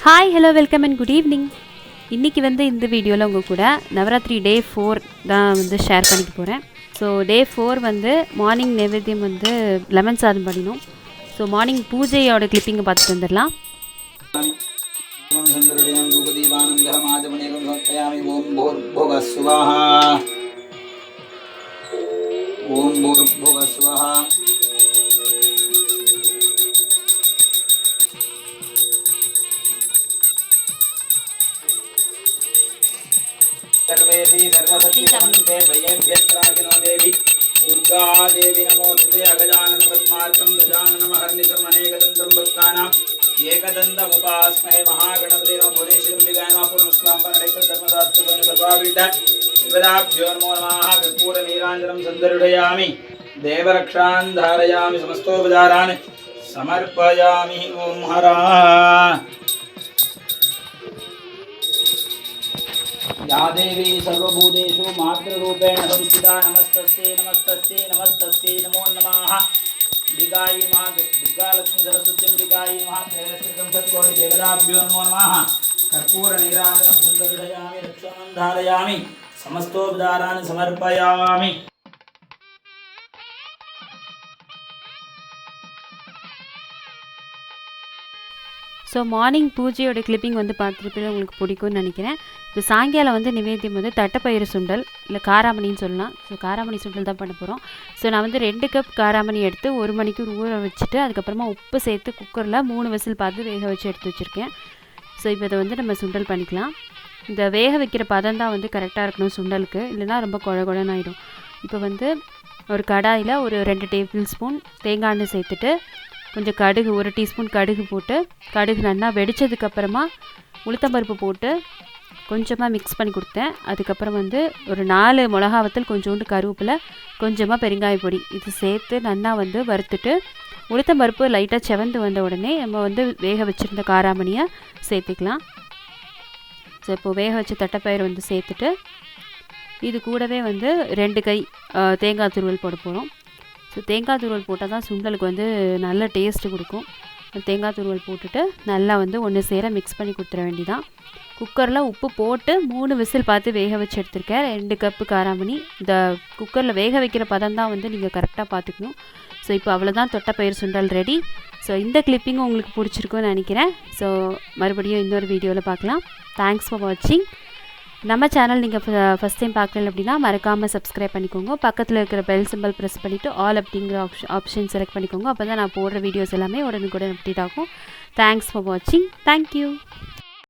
Hi hello welcome and good evening. இன்றைக்கி இந்த வீடியோவில் உங்கள் கூட நவராத்திரி டே 4 தான் ஷேர் பண்ணிக்க போகிறேன். ஸோ டே 4 மார்னிங் நைவேத்தியம் லெமன் சாதம் பண்ணினோம். ஸோ மார்னிங் பூஜையோட கிளிப்பிங்கை பார்த்துட்டு வந்துடலாம். सर्वेशी सर्वशक्ति समन्विते भयेभ्यस्त्राहिनो देवी दुर्गा देवी नमोस्तुते अगजानन पद्मार्कं गजानन महर्निशम् अनेकदन्तं भक्तानाम् एकदन्तमुपास्महे महागणपते नमो भुवनेश्वरं विगायनः पूर्णश्लाम्बरणैकं धर्मशास्त्रं सर्वापीठ विपदाभ्यो नमो नमः कर्पूरनीराञ्जनं सन्दर्शयामि देवरक्षान् धारयामि समस्तोपचारान् समर्पयामि. ओं हरा या देवी सर्वभूतेषु मातृरूपेण संस्थिता नमस्तस्यै नमस्तस्यै नमस्तस्यै नमो नमः. दिगायै नमः दुर्गालक्ष्मी सरस्वतीं दिगायै नमः त्रयस्त्रिकं सत्कोटि देवताभ्यो नमो नमः. कर्पूरनीराजनं सन्दर्शयामि रक्षां धारयामि समस्तोपचारान् समर्पयामि. ஸோ மார்னிங் பூஜையோட கிளிப்பிங் பார்த்துட்டு உங்களுக்கு பிடிக்கும்னு நினைக்கிறேன். இப்போ சாயங்காலம் நிவேத்தியம் தட்டைப்பயிறு சுண்டல் இல்லை காராமணின்னு சொல்லலாம். ஸோ காராமணி சுண்டல் தான் பண்ண போகிறோம். ஸோ நான் 2 கப் காராமணி எடுத்து 1 மணிக்கு ஊற வச்சுட்டு அதுக்கப்புறமா உப்பு சேர்த்து குக்கரில் 3 விசில் பார்த்து வேக வச்சு எடுத்து வச்சுருக்கேன். ஸோ இப்போ இதை நம்ம சுண்டல் பண்ணிக்கலாம். இந்த வேக வைக்கிற பதம் தான் கரெக்டாக இருக்கணும் சுண்டலுக்கு, இல்லைனா ரொம்ப குழகுழன்னு ஆகிடும். இப்போ ஒரு கடாயில் ஒரு 2 டேபிள் ஸ்பூன் தேங்காய் எண்ணெய் சேர்த்துட்டு கொஞ்சம் கடுகு 1 டீஸ்பூன் கடுகு போட்டு கடுகு நல்லா வெடித்ததுக்கப்புறமா உளுத்தம்பருப்பு போட்டு கொஞ்சமாக மிக்ஸ் பண்ணி கொடுத்தேன். அதுக்கப்புறம் ஒரு 4 மிளகா வத்தல், கொஞ்சோண்டு கருவேப்பிலை, கொஞ்சமாக பெருங்காய பொடி இது சேர்த்து நல்லா வறுத்துட்டு உளுத்தம்பருப்பு லைட்டாக செவந்து வந்த உடனே நம்ம வேக வச்சுருந்த காராமணியை சேர்த்துக்கலாம். ஸோ இப்போது வேக வச்ச தட்டைப்பயிறு சேர்த்துட்டு இது கூடவே 2 கை தேங்காய் துருவல் போட போகிறோம். ஸோ தேங்காய் துருவல் போட்டால் தான் சுண்டலுக்கு நல்ல டேஸ்ட்டு கொடுக்கும். தேங்காய் துருவல் போட்டுட்டு நல்லா ஒன்று சேர மிக்ஸ் பண்ணி கொடுத்துட வேண்டிதான். குக்கரில் உப்பு போட்டு 3 விசில் பார்த்து வேக வச்சு எடுத்துருக்கேன். 2 கப்பு காராமணி. இந்த குக்கரில் வேக வைக்கிற பதம் தான் நீங்கள் கரெக்டாக பார்த்துக்கணும். ஸோ இப்போ அவ்வளோதான் தட்டைப்பயிறு சுண்டல் ரெடி. ஸோ இந்த கிளிப்பிங்கும் உங்களுக்கு பிடிச்சிருக்குன்னு நினைக்கிறேன். ஸோ மறுபடியும் இன்னொரு வீடியோவில் பார்க்கலாம். தேங்க்ஸ் ஃபார் வாட்சிங். நம்ம சேனல் நீங்கள் ஃபஸ்ட் டைம் பார்க்கல அப்படின்னா மறக்காமல் சப்ஸ்கிரைப் பண்ணிக்கோங்க. பக்கத்தில் இருக்கிற பெல் சிம்பிள் ப்ரெஸ் பண்ணிவிட்டு ஆல் அப்படிங்கிற ஆப்ஷன் செலக்ட் பண்ணிக்கோங்க. அப்போ தான் நான் போடுற வீடியோஸ் எல்லாமே உடனுக்குடன் அப்டேட் ஆகும். தேங்க்ஸ் ஃபார் வாட்சிங். தேங்க்யூ.